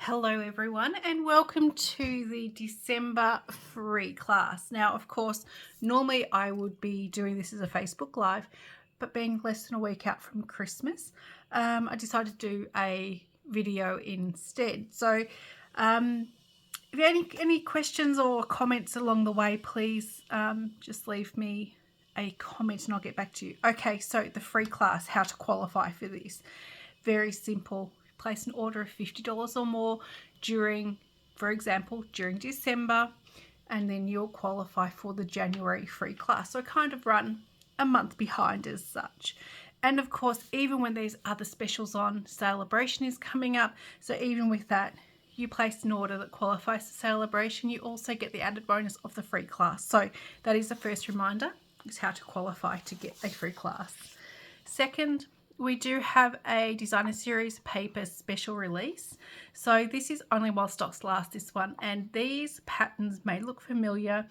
Hello everyone and welcome to the December free class. Now of course normally I would be doing this as a Facebook Live, but being less than a week out from Christmas I decided to do a video instead. So if you have any questions or comments along the way, please just leave me a comment and I'll get back to you. Okay, so the free class, how to qualify for this. Very simple. Place an order of $50 or more during, for example, during December, and then you'll qualify for the January free class. So kind of run a month behind as such. And of course, even when there's other specials on, Celebration is coming up. So even with that, you place an order that qualifies for Celebration, you also get the added bonus of the free class. So that is the first reminder, is how to qualify to get a free class. Second, we do have a designer series paper special release. So this is only while stocks last, this one, and these patterns may look familiar.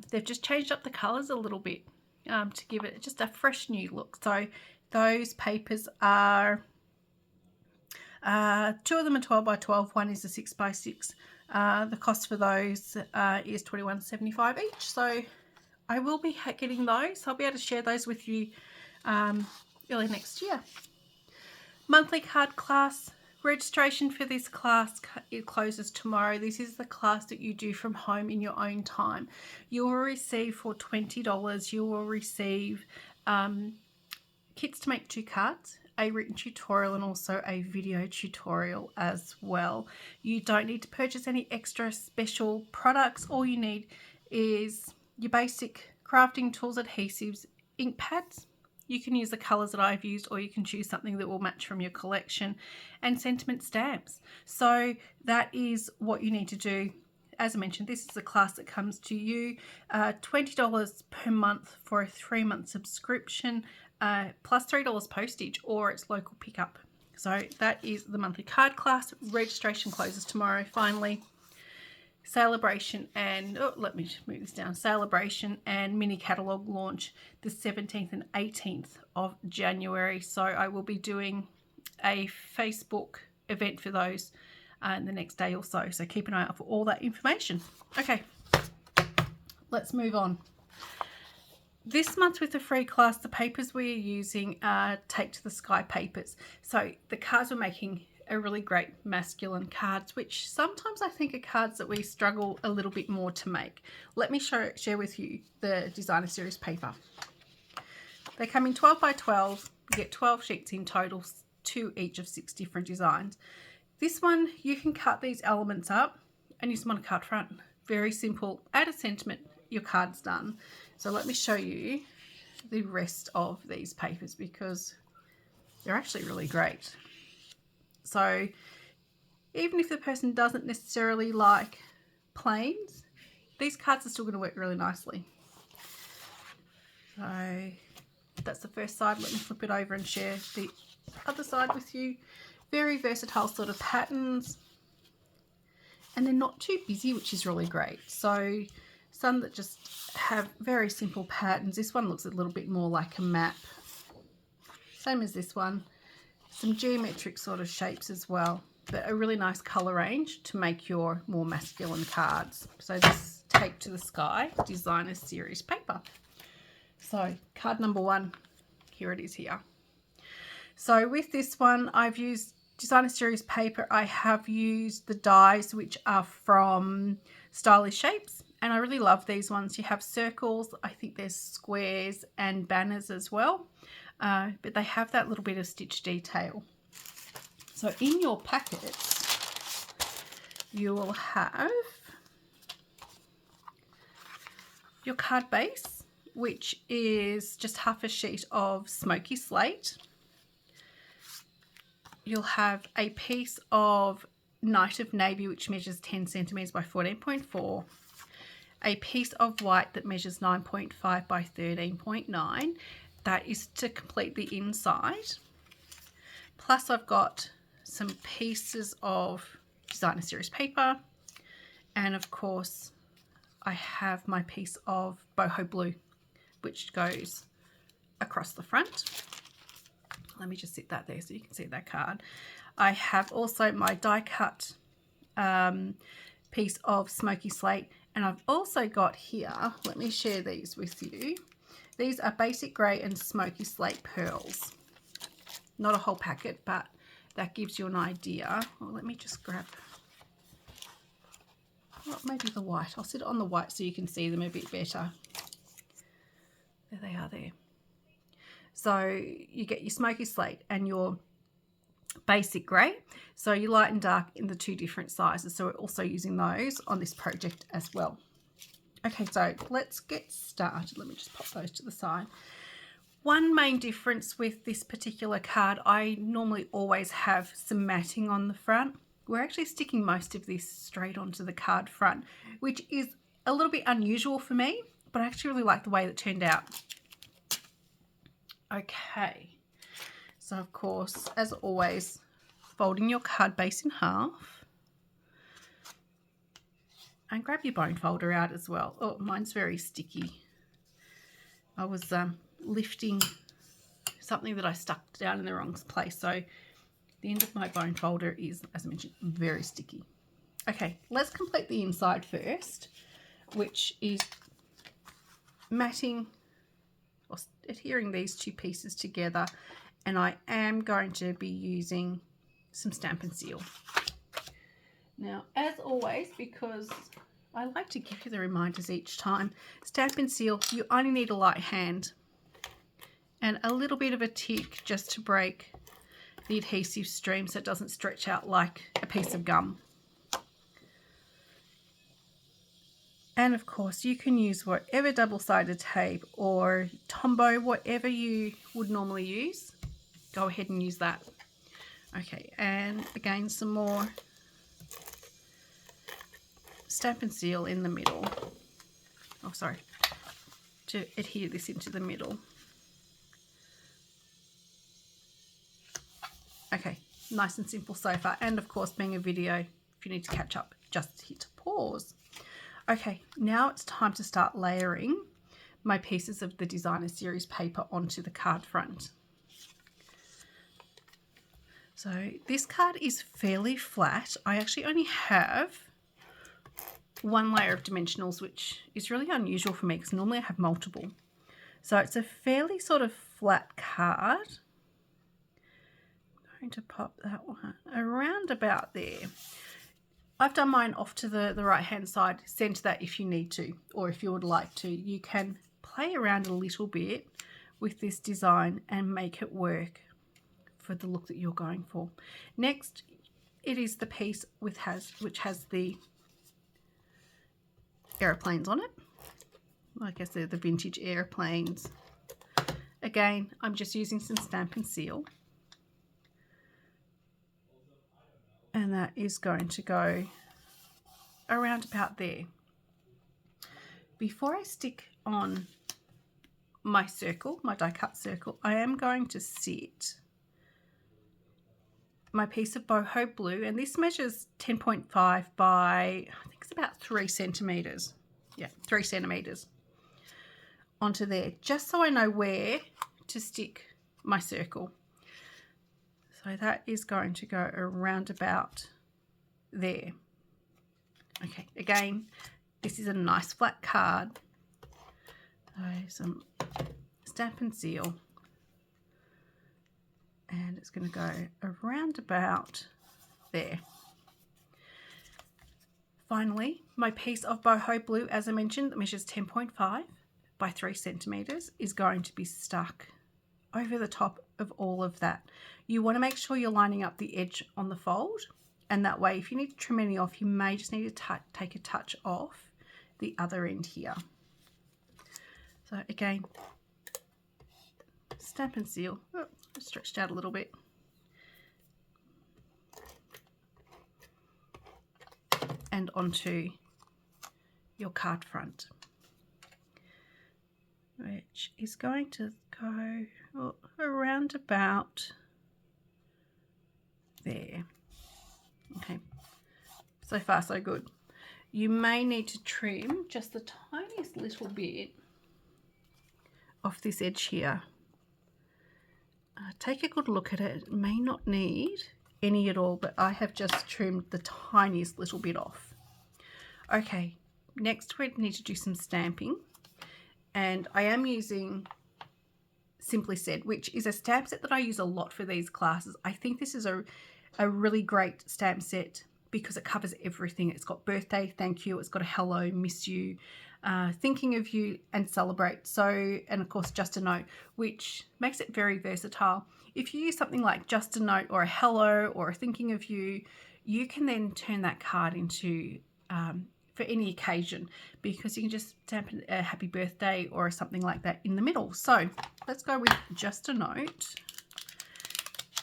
They've just changed up the colors a little bit to give it just a fresh new look. So those papers are two of them are 12 by 12, one is a 6 by 6. The cost for those is $21.75 each. So I will be getting those. I'll be able to share those with you early next year. Monthly card class. Registration for this class, it closes tomorrow. This is the class that you do from home in your own time. You will receive for $20, you will receive kits to make 2 cards, a written tutorial, and also a video tutorial as well. You don't need to purchase any extra special products. All you need is your basic crafting tools, adhesives, ink pads. You can use the colours that I've used, or you can choose something that will match from your collection, and sentiment stamps. So that is what you need to do. As I mentioned, this is a class that comes to you $20 per month for a 3-month subscription, plus $3 postage, or it's local pickup. So that is the monthly card class. Registration closes tomorrow. Finally, Celebration and let me move this down. Celebration and mini catalogue launch the 17th and 18th of January. So I will be doing a Facebook event for those in the next day or so. So keep an eye out for all that information. Okay, let's move on. This month with the free class, the papers we are using are Take to the Sky papers. So the cards we're making are really great masculine cards, which sometimes I think are cards that we struggle a little bit more to make. Let me share with you the designer series paper. They come in 12 by 12. You get 12 sheets in total, 2 each of 6 different designs. This one, you can cut these elements up and use them on a card front. Very simple. Add a sentiment, your card's done. So let me show you the rest of these papers because they're actually really great. So even if the person doesn't necessarily like plains, these cards are still going to work really nicely. So that's the first side. Let me flip it over and share the other side with you. Very versatile sort of patterns. And they're not too busy, which is really great. So some that just have very simple patterns. This one looks a little bit more like a map. Same as this one. Some geometric sort of shapes as well, but a really nice colour range to make your more masculine cards. So this Take to the Sky designer series paper. So card number 1, here it is here. So with this one, I've used designer series paper. I have used the dies, which are from Stylish Shapes, and I really love these ones. You have circles, I think there's squares and banners as well. But they have that little bit of stitch detail. So in your packets, you will have your card base, which is just half a sheet of smoky slate. You'll have a piece of Night of Navy, which measures 10 centimeters by 14.4. A piece of white that measures 9.5 by 13.9. That is to complete the inside. Plus I've got some pieces of designer series paper, and of course I have my piece of boho blue, which goes across the front. Let me just sit that there so you can see that card. I have also my die cut piece of Smoky Slate, and I've also got here, let me share these with you. These are Basic Grey and Smoky Slate pearls. Not a whole packet, but that gives you an idea. Well, let me just grab, well, maybe the white. I'll sit it on the white so you can see them a bit better. There they are there. So you get your Smoky Slate and your Basic Grey. So your light and dark in the two different sizes. So we're also using those on this project as well. Okay, so let's get started. Let me just pop those to the side. One main difference with this particular card, I normally always have some matting on the front. We're actually sticking most of this straight onto the card front, which is a little bit unusual for me, but I actually really like the way it turned out. Okay, so of course, as always, folding your card base in half. And grab your bone folder out as well. Oh, mine's very sticky. I was lifting something that I stuck down in the wrong place. So the end of my bone folder is, as I mentioned, very sticky. Okay, let's complete the inside first, which is matting or adhering these two pieces together. And I am going to be using some Stampin' Seal. Now, as always, because I like to give you the reminders each time, Stampin' Seal, you only need a light hand and a little bit of a tick just to break the adhesive stream so it doesn't stretch out like a piece of gum. And of course, you can use whatever double-sided tape or Tombow, whatever you would normally use. Go ahead and use that. Okay, and again, some more Stampin' Seal in the middle. Oh, sorry. To adhere this into the middle. Okay, nice and simple so far. And of course, being a video, if you need to catch up, just hit pause. Okay, now it's time to start layering my pieces of the Designer Series paper onto the card front. So this card is fairly flat. I actually only have one layer of dimensionals, which is really unusual for me because normally I have multiple. So it's a fairly sort of flat card. I'm going to pop that one around about there. I've done mine off to the right hand side. Centre that if you need to, or if you would like to. You can play around a little bit with this design and make it work for the look that you're going for. Next, it is the piece which has the airplanes on it. Like I said, the vintage airplanes. Again, I'm just using some Stampin' Seal. And that is going to go around about there. Before I stick on my circle, my die cut circle, I am going to sit my piece of boho blue, and this measures 10.5 by, I think it's about 3 centimeters. Yeah, 3 centimeters onto there, just so I know where to stick my circle. So that is going to go around about there. Okay, again, this is a nice flat card. So some Stampin' Seal. And it's going to go around about there. Finally, my piece of boho blue, as I mentioned, that measures 10.5 by 3 centimeters, is going to be stuck over the top of all of that. You want to make sure you're lining up the edge on the fold, and that way if you need to trim any off, you may just need to take a touch off the other end here. So again, Stampin' Seal. Oh, stretched out a little bit. And onto your card front, which is going to go around about there. Okay, so far so good. You may need to trim just the tiniest little bit off this edge here. take a good look at it. It may not need any at all, but I have just trimmed the tiniest little bit off. Okay, next we need to do some stamping, and I am using Simply Said, which is a stamp set that I use a lot for these classes. I think this is a really great stamp set because it covers everything. It's got birthday, thank you, it's got a hello, miss you, thinking of you, and celebrate. So, and of course, just a note, which makes it very versatile. If you use something like just a note or a hello or a thinking of you, you can then turn that card into for any occasion, because you can just stamp a happy birthday or something like that in the middle. So let's go with just a note.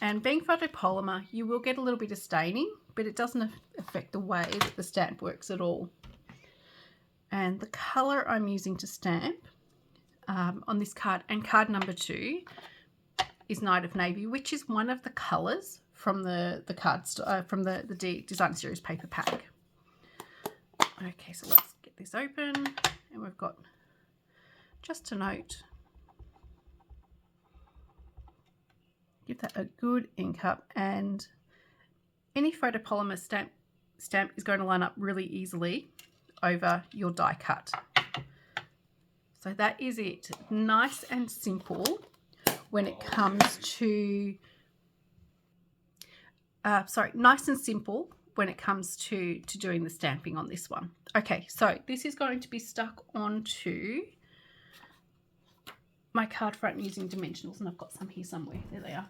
And being photopolymer, you will get a little bit of staining, but it doesn't affect the way that the stamp works at all. And the colour I'm using to stamp on this card, and card number 2, is Night of Navy, which is one of the colours from the cards from the Designer Series paper pack. Okay, so let's get this open, and we've got just a note. Give that a good ink up, and any photopolymer stamp is going to line up really easily over your die cut. So that is it. Nice and simple when it comes to nice and simple when it comes to doing the stamping on this one. Okay, so this is going to be stuck onto my card front using dimensionals, and I've got some here somewhere. There they are.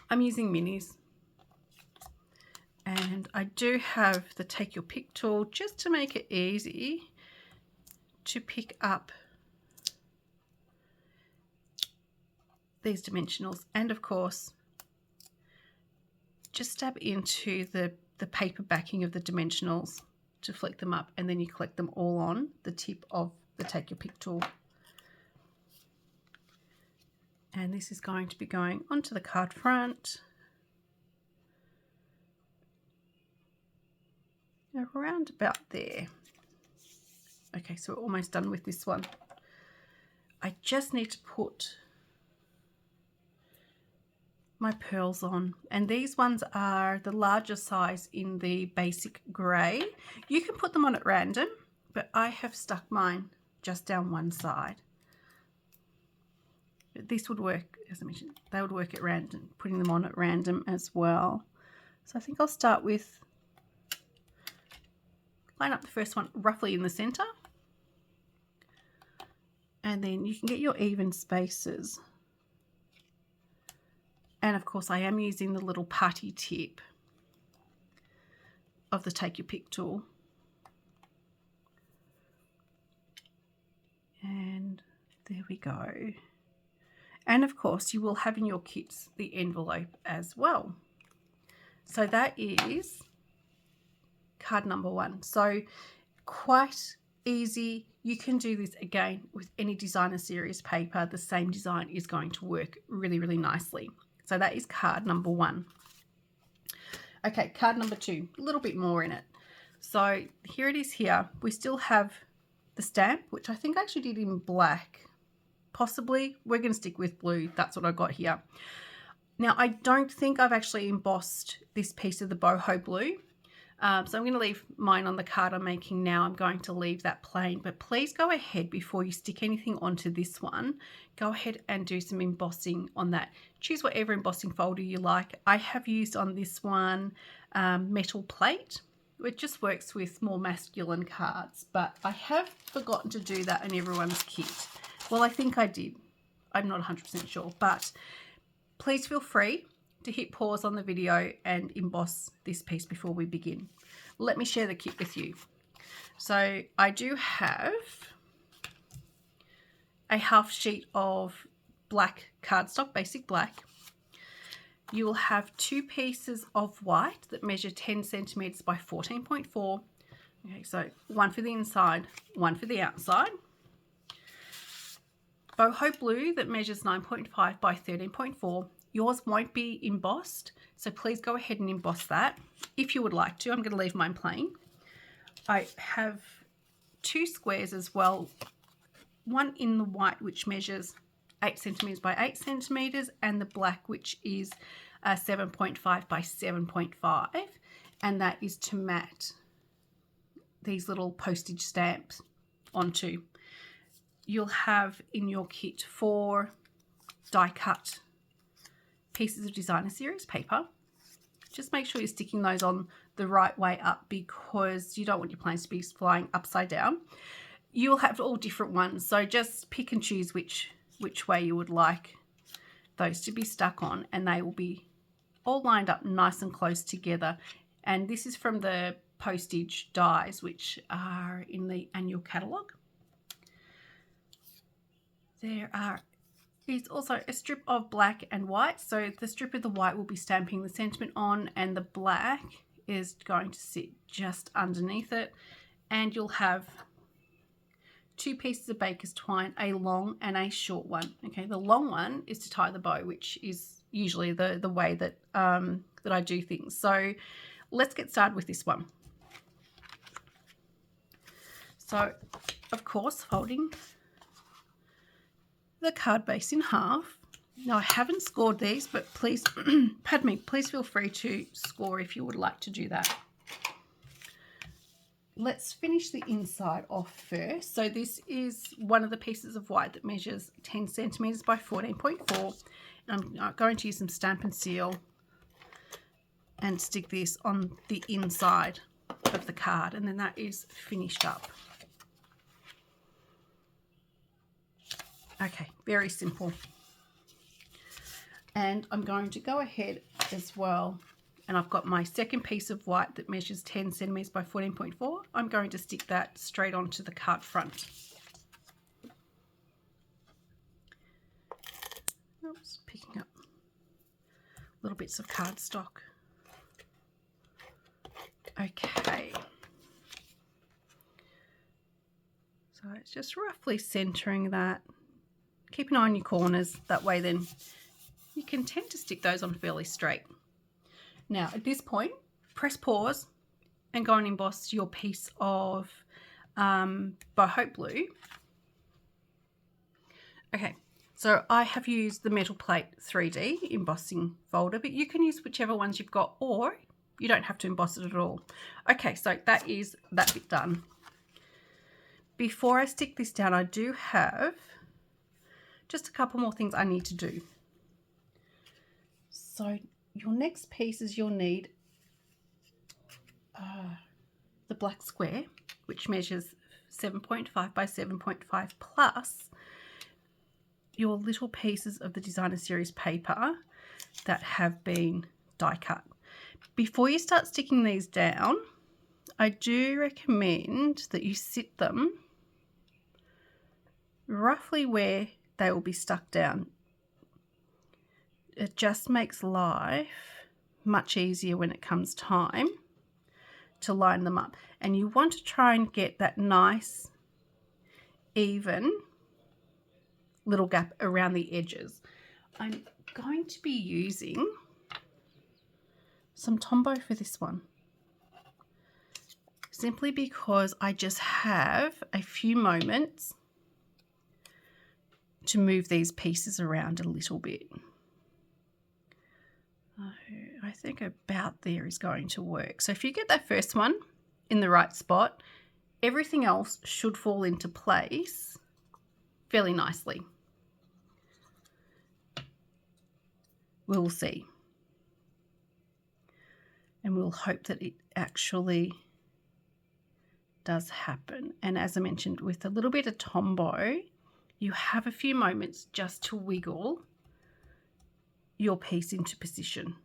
I'm using minis, and I do have the Take Your Pick tool just to make it easy to pick up these dimensionals, and of course just stab into the paper backing of the dimensionals to flick them up, and then you collect them all on the tip of the Take Your Pick tool. And this is going to be going onto the card front, around about there. Okay, so we're almost done with this one. I just need to put my pearls on, and these ones are the larger size in the basic grey. You can put them on at random, but I have stuck mine just down one side. But this would work, as I mentioned, they would work at random, putting them on at random as well. So I think I'll start with, line up the first one roughly in the centre, and then you can get your even spaces. And of course I am using the little putty tip of the Take Your Pick tool. And there we go. And of course you will have in your kits the envelope as well. So that is card number 1. So quite easy. You can do this again with any Designer Series paper. The same design is going to work really, really nicely. So that is card number 1. Okay, card number 2, a little bit more in it. So here it is here. We still have the stamp, which I think I actually did in black. Possibly. We're going to stick with blue. That's what I got here. Now, I don't think I've actually embossed this piece of the boho blue. So I'm going to leave mine on the card I'm making now. I'm going to leave that plain, but please go ahead before you stick anything onto this one. Go ahead and do some embossing on that. Choose whatever embossing folder you like. I have used on this one metal plate. It just works with more masculine cards, but I have forgotten to do that in everyone's kit. Well, I think I did. I'm not 100% sure, but please feel free to hit pause on the video and emboss this piece before we begin. Let me share the kit with you. So I do have a half sheet of black cardstock, basic black. You will have 2 pieces of white that measure 10 centimeters by 14.4. Okay, so one for the inside, one for the outside. Boho blue that measures 9.5 by 13.4. Yours won't be embossed, so please go ahead and emboss that if you would like to. I'm going to leave mine plain. I have 2 squares as well, one in the white which measures 8 centimeters by 8 centimeters, and the black, which is 7.5 by 7.5, and that is to mat these little postage stamps onto. You'll have in your kit 4 die cut pieces of Designer Series paper. Just make sure you're sticking those on the right way up, because you don't want your planes to be flying upside down. You'll have all different ones, so just pick and choose which way you would like those to be stuck on, and they will be all lined up nice and close together. And this is from the postage dies, which are in the annual catalogue. There is also a strip of black and white. So the strip of the white will be stamping the sentiment on, and the black is going to sit just underneath it. And you'll have 2 pieces of baker's twine, a long and a short one. Okay, the long one is to tie the bow, which is usually the way that that I do things. So let's get started with this one. So, of course, folding the card base in half. Now, I haven't scored these, but please, pardon me, please feel free to score if you would like to do that. Let's finish the inside off first. So this is one of the pieces of white that measures 10 centimeters by 14.4. And I'm going to use some Stampin' Seal and stick this on the inside of the card, and then that is finished up. Okay, very simple. And I'm going to go ahead as well, and I've got my second piece of white that measures 10 centimeters by 14.4. I'm going to stick that straight onto the card front. Oops, picking up little bits of cardstock. Okay. So it's just roughly centering that. Keep an eye on your corners, that way then you can tend to stick those on fairly straight. Now at this point, press pause and go and emboss your piece of Boho Blue. Okay, so I have used the Metal Plate 3D embossing folder, but you can use whichever ones you've got, or you don't have to emboss it at all. Okay, so that is that bit done. Before I stick this down, I do have just a couple more things I need to do. So your next pieces you'll need the black square, which measures 7.5 by 7.5, plus your little pieces of the Designer Series paper that have been die cut. Before you start sticking these down, I do recommend that you sit them roughly where they will be stuck down. It just makes life much easier when it comes time to line them up. And you want to try and get that nice, even little gap around the edges. I'm going to be using some Tombow for this one, simply because I just have a few moments to move these pieces around a little bit. I think about there is going to work. So if you get that first one in the right spot, everything else should fall into place fairly nicely. We'll see. And we'll hope that it actually does happen. And as I mentioned, with a little bit of Tombow, you have a few moments just to wiggle your piece into position.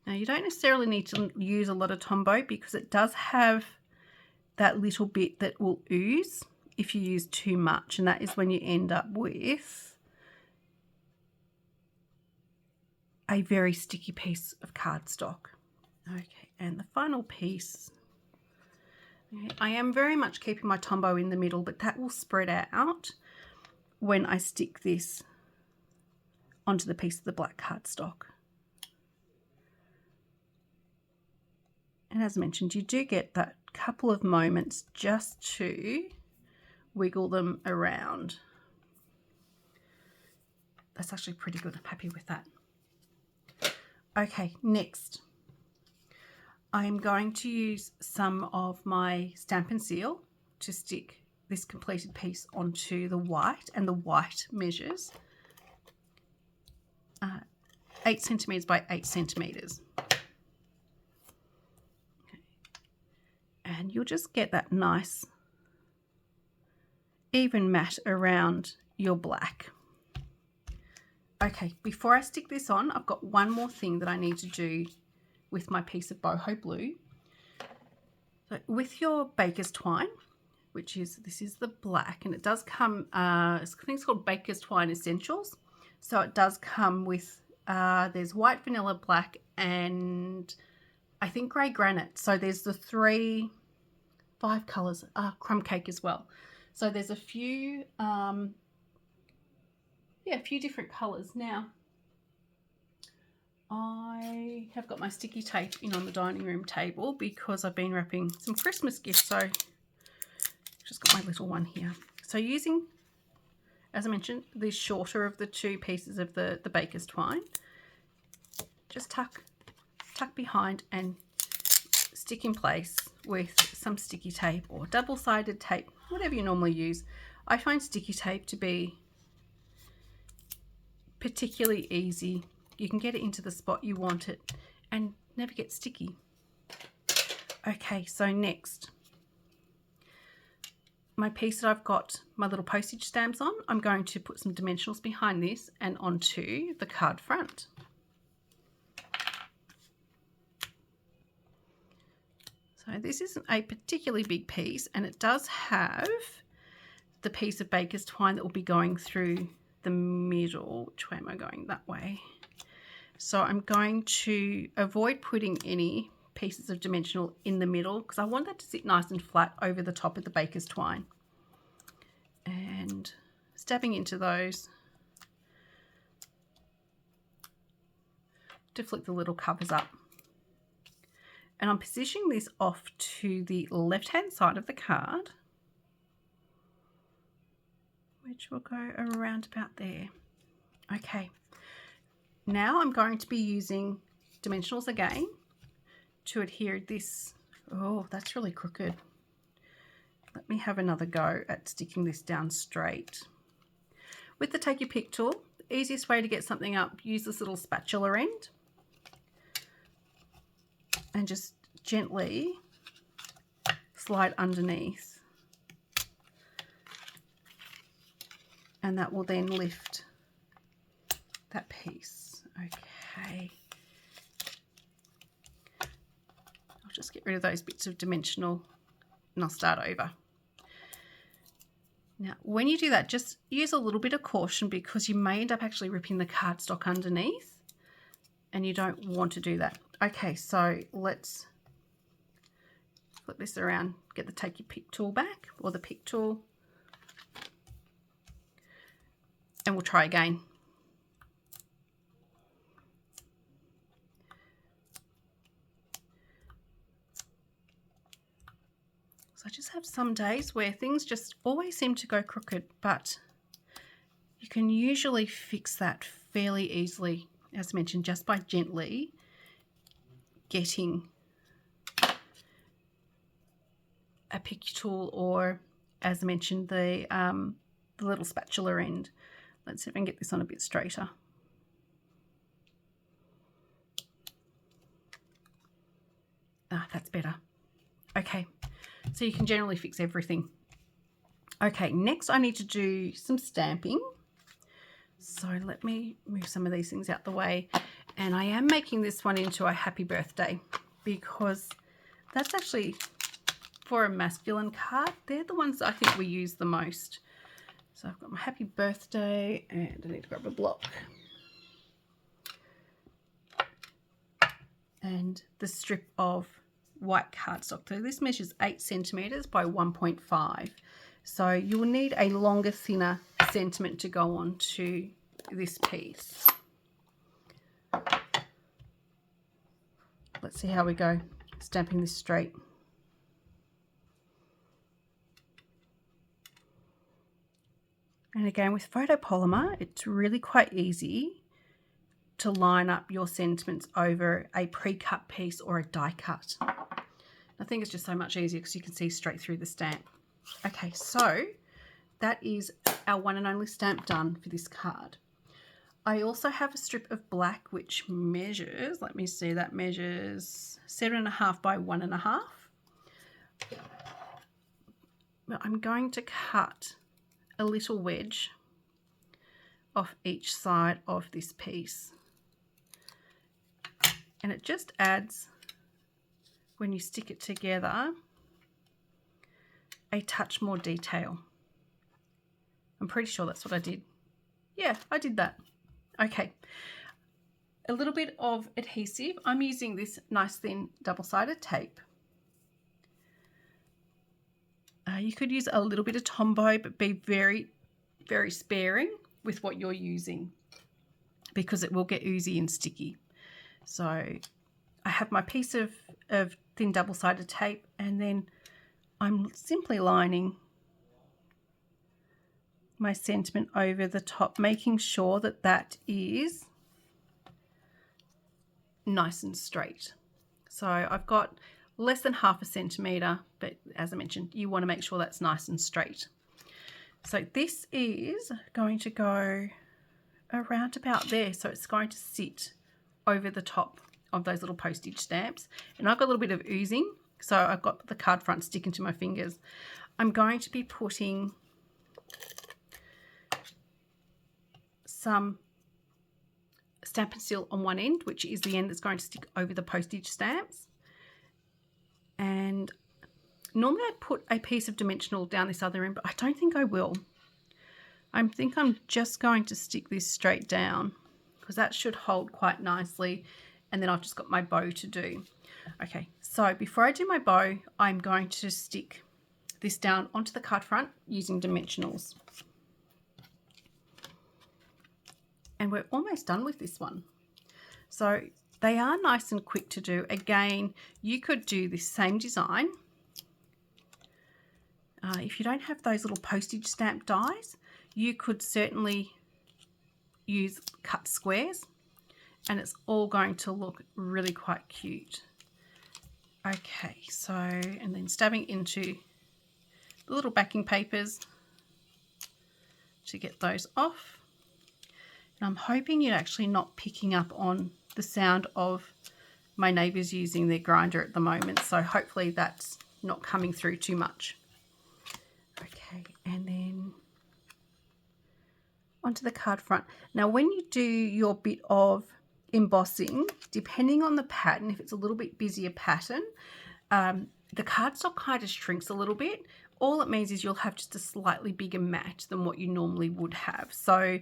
Now, you don't necessarily need to use a lot of Tombow, because it does have that little bit that will ooze if you use too much, and that is when you end up with a very sticky piece of cardstock. Okay, and the final piece, I am very much keeping my Tombow in the middle, but that will spread out when I stick this onto the piece of the black cardstock. And as mentioned, you do get that couple of moments just to wiggle them around. That's actually pretty good. I'm happy with that. Okay, next, I'm going to use some of my Stampin' Seal to stick this completed piece onto the white, and the white measures 8 centimeters by 8 centimeters. Okay. And you'll just get that nice even mat around your black. Okay, before I stick this on, I've got one more thing that I need to do with my piece of boho blue. So with your baker's twine, which is, this is the black, and it does come, I think it's called Baker's Twine Essentials. So it does come with, there's white, vanilla, black, and I think grey granite. So there's the 5 colours, crumb cake as well. So there's a few, a few different colours. Now, I have got my sticky tape in on the dining room table because I've been wrapping some Christmas gifts. So just got my little one here. So using, as I mentioned, the shorter of the 2 pieces of the baker's twine, just tuck behind and stick in place with some sticky tape or double-sided tape, whatever you normally use. I find sticky tape to be particularly easy. You can get it into the spot you want it and never get sticky. Okay, so next, my piece that I've got my little postage stamps on, I'm going to put some dimensionals behind this and onto the card front. So this isn't a particularly big piece, and it does have the piece of baker's twine that will be going through the middle. Which way am I going? That way. So I'm going to avoid putting any pieces of dimensional in the middle because I want that to sit nice and flat over the top of the baker's twine. And stabbing into those to flick the little covers up. And I'm positioning this off to the left-hand side of the card, which will go around about there. Okay, now I'm going to be using dimensionals again to adhere this. Oh, that's really crooked. Let me have another go at sticking this down straight. With the Take Your Pick tool, the easiest way to get something up, use this little spatula end and just gently slide underneath. And that will then lift that piece. Okay. I'll just get rid of those bits of dimensional and I'll start over. Now, when you do that, just use a little bit of caution because you may end up actually ripping the cardstock underneath and you don't want to do that. Okay, so let's flip this around, get the Take Your Pick tool back, or the pick tool, and we'll try again. So I just have some days where things just always seem to go crooked, but you can usually fix that fairly easily, as mentioned, just by gently getting a pick tool or, as mentioned, the little spatula end. Let's see if I can get this on a bit straighter. That's better. Okay, so you can generally fix everything. Okay, next I need to do some stamping. So let me move some of these things out the way. And I am making this one into a happy birthday because that's actually for a masculine card. They're the ones that I think we use the most. So I've got my happy birthday and I need to grab a block. And the strip of white cardstock. So this measures 8 centimeters by 1.5. So you will need a longer, thinner sentiment to go on to this piece. Let's see how we go stamping this straight. And again, with photopolymer, it's really quite easy to line up your sentiments over a pre-cut piece or a die cut. I think it's just so much easier because you can see straight through the stamp. Okay, so that is our one and only stamp done for this card. I also have a strip of black which measures, let me see, that measures 7.5 by 1.5. But I'm going to cut a little wedge off each side of this piece. And it just adds, when you stick it together, a touch more detail. I'm pretty sure that's what I did. Yeah, I did that. Okay, a little bit of adhesive. I'm using this nice thin double-sided tape. You could use a little bit of Tombow, but be very, very sparing with what you're using because it will get oozy and sticky. So I have my piece of thin double-sided tape, and then I'm simply lining my sentiment over the top, making sure that that is nice and straight. So I've got less than 0.5 centimetre, but as I mentioned, you want to make sure that's nice and straight. So this is going to go around about there. So it's going to sit over the top of those little postage stamps. And I've got a little bit of oozing, so I've got the card front sticking to my fingers. I'm going to be putting some Stampin' Seal on one end, which is the end that's going to stick over the postage stamps. And normally I'd put a piece of dimensional down this other end, but I don't think I will. I think I'm just going to stick this straight down because that should hold quite nicely. And then I've just got my bow to do. Okay, so before I do my bow, I'm going to stick this down onto the card front using dimensionals. And we're almost done with this one. So they are nice and quick to do. Again, you could do this same design. If you don't have those little postage stamp dies, you could certainly use cut squares, and it's all going to look really quite cute. Okay, so, and then stabbing into the little backing papers to get those off. And I'm hoping you're actually not picking up on the sound of my neighbours using their grinder at the moment, so hopefully that's not coming through too much. Okay, and then onto the card front. Now when you do your bit of embossing, depending on the pattern, if it's a little bit busier pattern, the cardstock kind of shrinks a little bit. All it means is you'll have just a slightly bigger mat than what you normally would have. So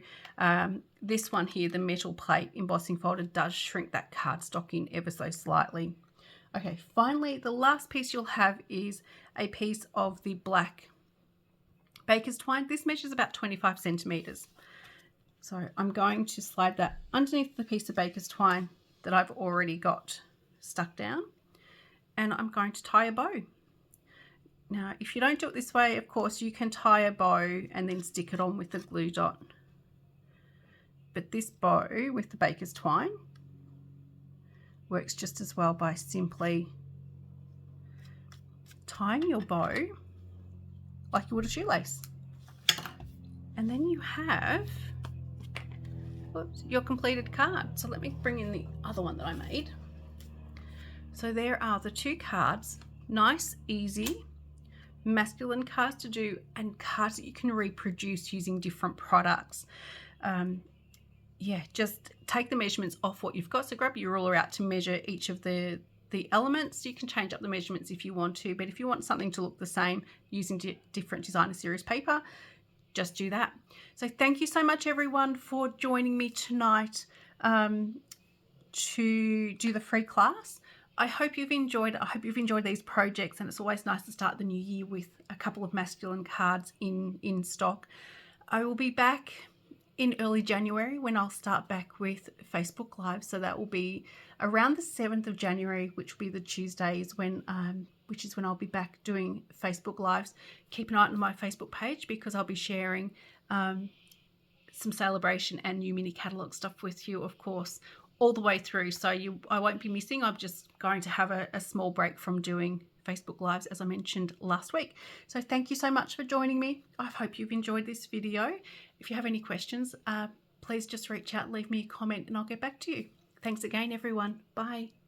this one here, the metal plate embossing folder, does shrink that cardstock in ever so slightly. Okay, finally, the last piece you'll have is a piece of the black baker's twine. This measures about 25 centimetres. So I'm going to slide that underneath the piece of baker's twine that I've already got stuck down, and I'm going to tie a bow. Now, if you don't do it this way, of course, you can tie a bow and then stick it on with the glue dot. But this bow with the baker's twine works just as well by simply tying your bow like you would a shoelace. And then you have your completed card. So let me bring in the other one that I made. So there are the two cards, nice, easy, masculine cards to do, and cards that you can reproduce using different products. Yeah, just take the measurements off what you've got. So grab your ruler out to measure each of the elements. You can change up the measurements if you want to, but if you want something to look the same using different designer series paper, just do that. So thank you so much everyone for joining me tonight to do the free class. I hope you've enjoyed it. I hope you've enjoyed these projects, and it's always nice to start the new year with a couple of masculine cards in stock. I will be back in early January when I'll start back with Facebook Live. So that will be around the 7th of January, which will be the Tuesdays which is when I'll be back doing Facebook Lives. Keep an eye on my Facebook page because I'll be sharing some celebration and new mini catalogue stuff with you, of course, all the way through. So I won't be missing. I'm just going to have a small break from doing Facebook Lives, as I mentioned last week. So thank you so much for joining me. I hope you've enjoyed this video. If you have any questions, please just reach out, leave me a comment, and I'll get back to you. Thanks again, everyone. Bye.